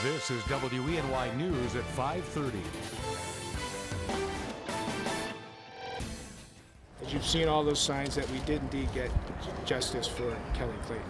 This is WENY News at 5:30. As you've seen all those signs that we did indeed get justice for Kelly Clayton.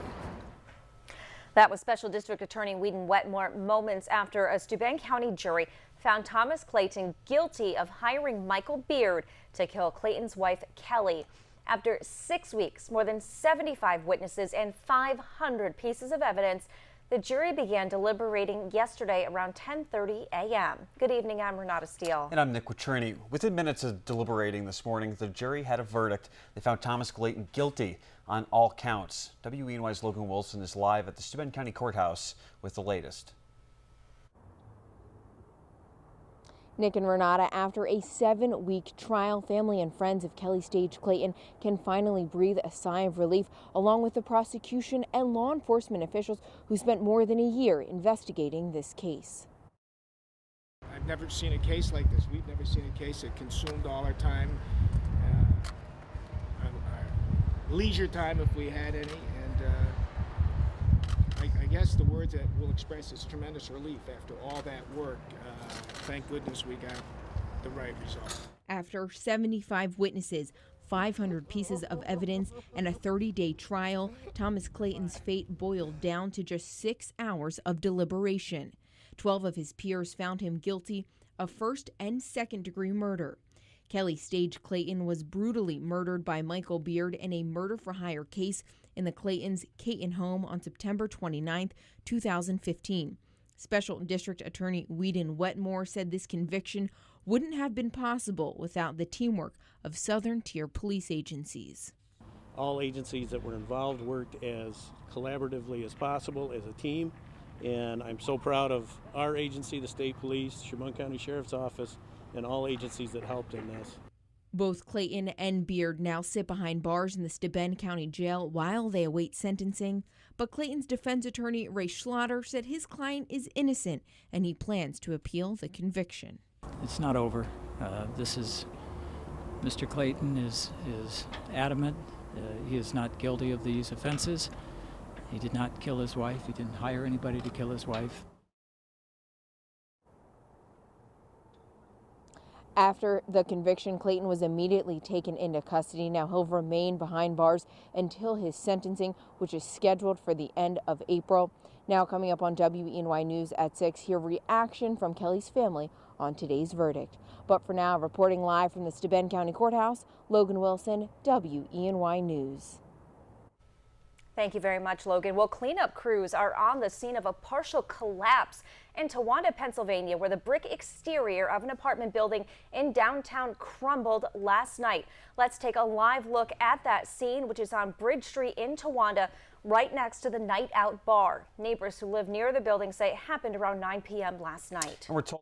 That was Special District Attorney Whedon Wetmore moments after a Steuben County jury found Thomas Clayton guilty of hiring Michael Beard to kill Clayton's wife, Kelly. After 6 weeks, more than 75 witnesses, and 500 pieces of evidence, the jury began deliberating yesterday around 10:30 a.m. Good evening, I'm Renata Steele. And I'm Nick Quatrini. Within minutes of deliberating this morning, the jury had a verdict. They found Thomas Clayton guilty on all counts. WENY's Logan Wilson is live at the Steuben County Courthouse with the latest. Nick and Renata, after a 7-week trial, family and friends of Kelly Stage Clayton can finally breathe a sigh of relief, along with the prosecution and law enforcement officials who spent more than a year investigating this case. I've never seen a case like this. We've never seen a case that consumed all our time, our leisure time if we had any, and I guess the words that we'll express is tremendous relief after all that work. Thank goodness we got the right result. After 75 witnesses, 500 pieces of evidence, and a 30-day trial, Thomas Clayton's fate boiled down to just 6 hours of deliberation. 12 of his peers found him guilty of first and second-degree murder. Kelly Stage Clayton was brutally murdered by Michael Beard in a murder-for-hire case in the Claytons' Caton home on September 29, 2015. Special District Attorney Whedon Wetmore said this conviction wouldn't have been possible without the teamwork of Southern Tier police agencies. All agencies that were involved worked as collaboratively as possible as a team, and I'm so proud of our agency, the State Police, Chemung County Sheriff's Office, and all agencies that helped in this. Both Clayton and Beard now sit behind bars in the Steuben County Jail while they await sentencing. But Clayton's defense attorney, Ray Schlatter, said his client is innocent and he plans to appeal the conviction. It's not over. Mr. Clayton is adamant. He is not guilty of these offenses. He did not kill his wife. He didn't hire anybody to kill his wife. After the conviction, Clayton was immediately taken into custody. Now he'll remain behind bars until his sentencing, which is scheduled for the end of April. Now coming up on WENY News at 6, hear reaction from Kelly's family on today's verdict. But for now, reporting live from the Steuben County Courthouse, Logan Wilson, WENY News. Thank you very much, Logan. Well, cleanup crews are on the scene of a partial collapse in Towanda, Pennsylvania, where the brick exterior of an apartment building in downtown crumbled last night. Let's take a live look at that scene, which is on Bridge Street in Towanda, right next to the Night Out bar. Neighbors who live near the building say it happened around 9 p.m. last night. And we're told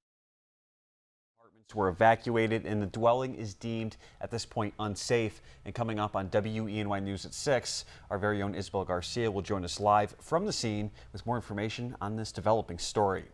apartments were evacuated and the dwelling is deemed at this point unsafe. And coming up on WENY News at 6, our very own Isabel Garcia will join us live from the scene with more information on this developing story.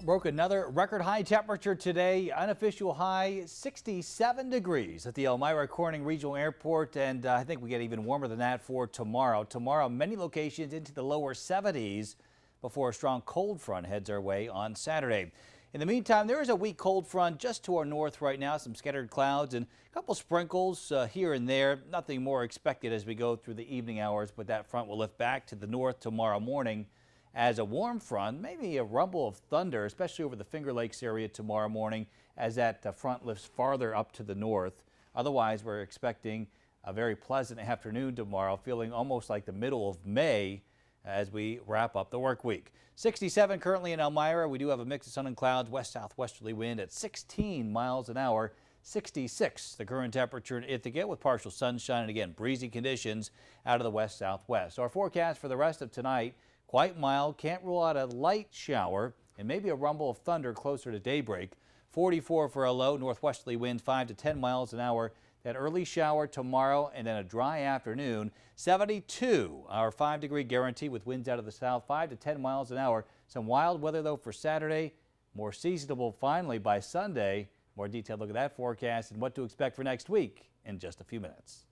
Broke another record high temperature today, unofficial high 67 degrees at the Elmira Corning Regional Airport, and I think we get even warmer than that for tomorrow. Tomorrow, many locations into the lower 70s before a strong cold front heads our way on Saturday. In the meantime, there is a weak cold front just to our north right now, some scattered clouds and a couple sprinkles here and there. Nothing more expected as we go through the evening hours, but that front will lift back to the north tomorrow morning. As a warm front, maybe a rumble of thunder, especially over the Finger Lakes area tomorrow morning as that front lifts farther up to the north. Otherwise, we're expecting a very pleasant afternoon tomorrow, feeling almost like the middle of May as we wrap up the work week. 67 currently in Elmira. We do have a mix of sun and clouds, west-southwesterly wind at 16 miles an hour. 66 the current temperature in Ithaca with partial sunshine and again breezy conditions out of the west-southwest. So our forecast for the rest of tonight: quite mild, can't rule out a light shower and maybe a rumble of thunder closer to daybreak. 44 for a low, northwesterly wind 5 to 10 miles an hour. That early shower tomorrow and then a dry afternoon. 72 our 5-degree guarantee with winds out of the south 5 to 10 miles an hour. Some wild weather though for Saturday, more seasonable finally by Sunday. More detailed look at that forecast and what to expect for next week in just a few minutes.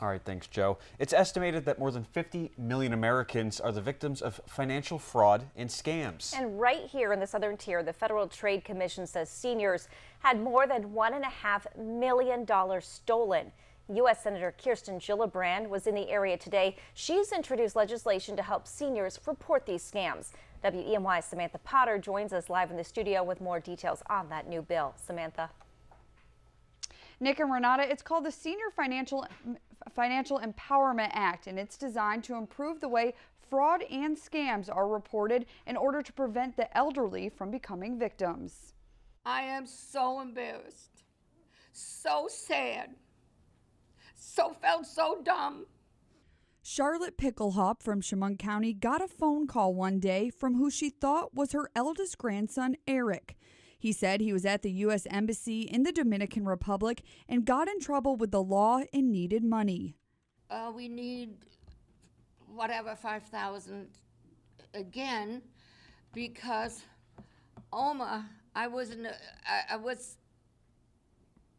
All right, thanks, Joe. It's estimated that more than 50 million Americans are the victims of financial fraud and scams. And right here in the Southern Tier, the Federal Trade Commission says seniors had more than $1.5 million stolen. U.S. Senator Kirsten Gillibrand was in the area today. She's introduced legislation to help seniors report these scams. WENY's Samantha Potter joins us live in the studio with more details on that new bill. Samantha. Nick and Renata, it's called the Senior Financial Empowerment Act, and it's designed to improve the way fraud and scams are reported in order to prevent the elderly from becoming victims. I am so embarrassed, so sad, felt so dumb. Charlotte Picklehop from Chemung County got a phone call one day from who she thought was her eldest grandson, Eric. He said he was at the U.S. Embassy in the Dominican Republic and got in trouble with the law and needed money. We need whatever, 5,000 again, because Oma, I was,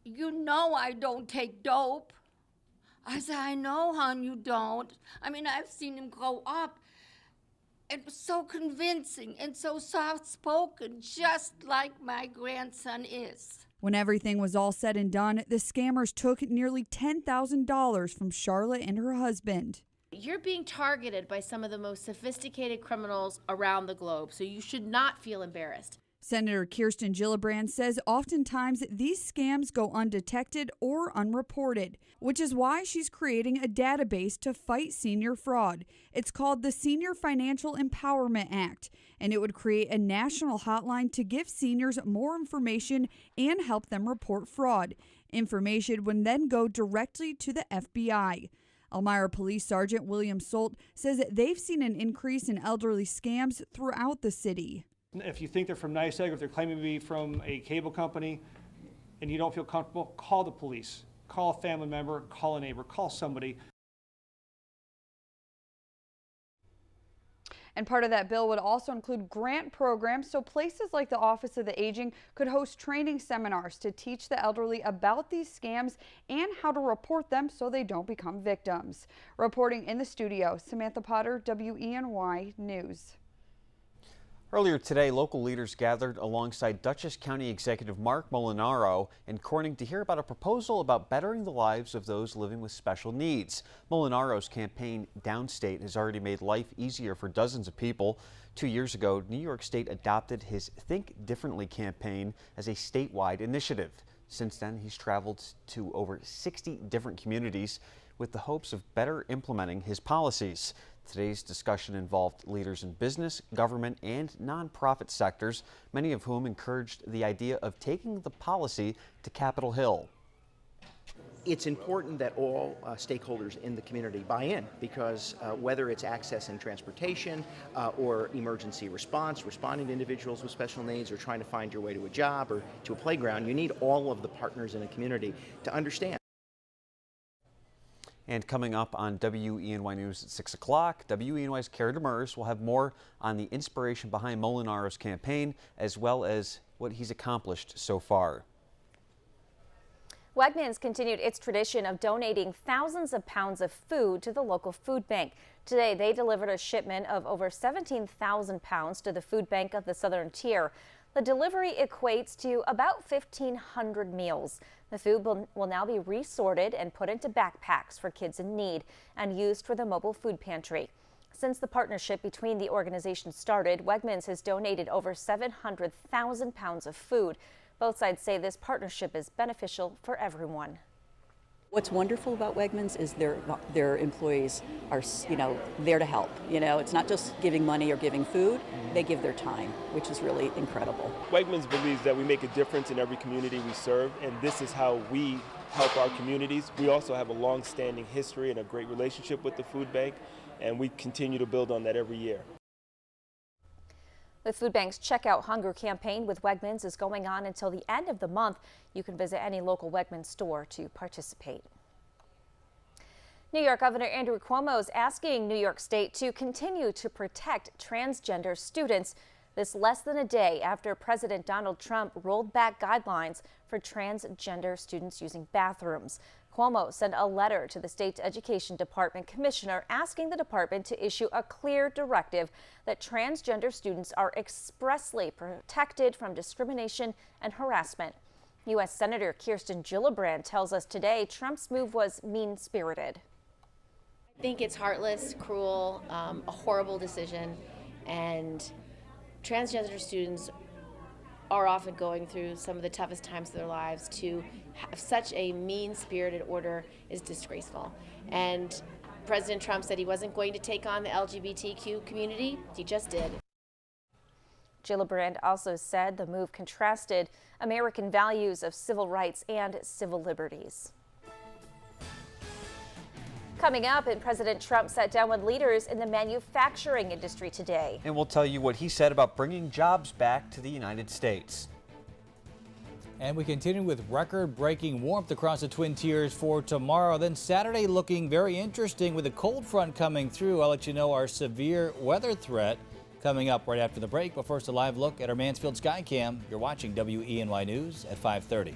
you know, I don't take dope. I said, I know, hon, you don't. I mean, I've seen him grow up. It was so convincing and so soft-spoken, just like my grandson is. When everything was all said and done, the scammers took nearly $10,000 from Charlotte and her husband. You're being targeted by some of the most sophisticated criminals around the globe, so you should not feel embarrassed. Senator Kirsten Gillibrand says oftentimes these scams go undetected or unreported, which is why she's creating a database to fight senior fraud. It's called the Senior Financial Empowerment Act, and it would create a national hotline to give seniors more information and help them report fraud. Information would then go directly to the FBI. Elmira Police Sergeant William Solt says that they've seen an increase in elderly scams throughout the city. If you think they're from NYSEG, or if they're claiming to be from a cable company and you don't feel comfortable, call the police. Call a family member, call a neighbor, call somebody. And part of that bill would also include grant programs, so places like the Office of the Aging could host training seminars to teach the elderly about these scams and how to report them so they don't become victims. Reporting in the studio, Samantha Potter, WENY News. Earlier today, local leaders gathered alongside Dutchess County Executive Mark Molinaro in Corning to hear about a proposal about bettering the lives of those living with special needs. Molinaro's campaign Downstate has already made life easier for dozens of people. 2 years ago, New York State adopted his Think Differently campaign as a statewide initiative. Since then, he's traveled to over 60 different communities with the hopes of better implementing his policies. Today's discussion involved leaders in business, government, and nonprofit sectors, many of whom encouraged the idea of taking the policy to Capitol Hill. It's important that all stakeholders in the community buy in, because whether it's access and transportation or emergency response, responding to individuals with special needs, or trying to find your way to a job or to a playground, you need all of the partners in a community to understand. And coming up on WENY News at 6 o'clock, WENY's Kara Demers will have more on the inspiration behind Molinaro's campaign, as well as what he's accomplished so far. Wegmans continued its tradition of donating thousands of pounds of food to the local food bank. Today, they delivered a shipment of over 17,000 pounds to the food bank of the Southern Tier. The delivery equates to about 1,500 meals. The food will now be resorted and put into backpacks for kids in need and used for the mobile food pantry. Since the partnership between the organizations started, Wegmans has donated over 700,000 pounds of food. Both sides say this partnership is beneficial for everyone. What's wonderful about Wegmans is their employees are, there to help. It's not just giving money or giving food, they give their time, which is really incredible. Wegmans believes that we make a difference in every community we serve, and this is how we help our communities. We also have a long-standing history and a great relationship with the food bank, and we continue to build on that every year. The food bank's Check Out Hunger campaign with Wegmans is going on until the end of the month. You can visit any local Wegmans store to participate. New York Governor Andrew Cuomo is asking New York State to continue to protect transgender students. This less than a day after President Donald Trump rolled back guidelines for transgender students using bathrooms. Cuomo sent a letter to the state's education department commissioner asking the department to issue a clear directive that transgender students are expressly protected from discrimination and harassment. U.S. Senator Kirsten Gillibrand tells us today Trump's move was mean-spirited. I think it's heartless, cruel, a horrible decision, and transgender students are often going through some of the toughest times of their lives. To have such a mean-spirited order is disgraceful. And President Trump said he wasn't going to take on the LGBTQ community. He just did. Gillibrand also said the move contrasted American values of civil rights and civil liberties. Coming up, and President Trump sat down with leaders in the manufacturing industry today. And we'll tell you what he said about bringing jobs back to the United States. And we continue with record-breaking warmth across the Twin Tiers for tomorrow. Then Saturday looking very interesting with a cold front coming through. I'll let you know our severe weather threat coming up right after the break. But first, a live look at our Mansfield Skycam. You're watching WENY News at 5:30.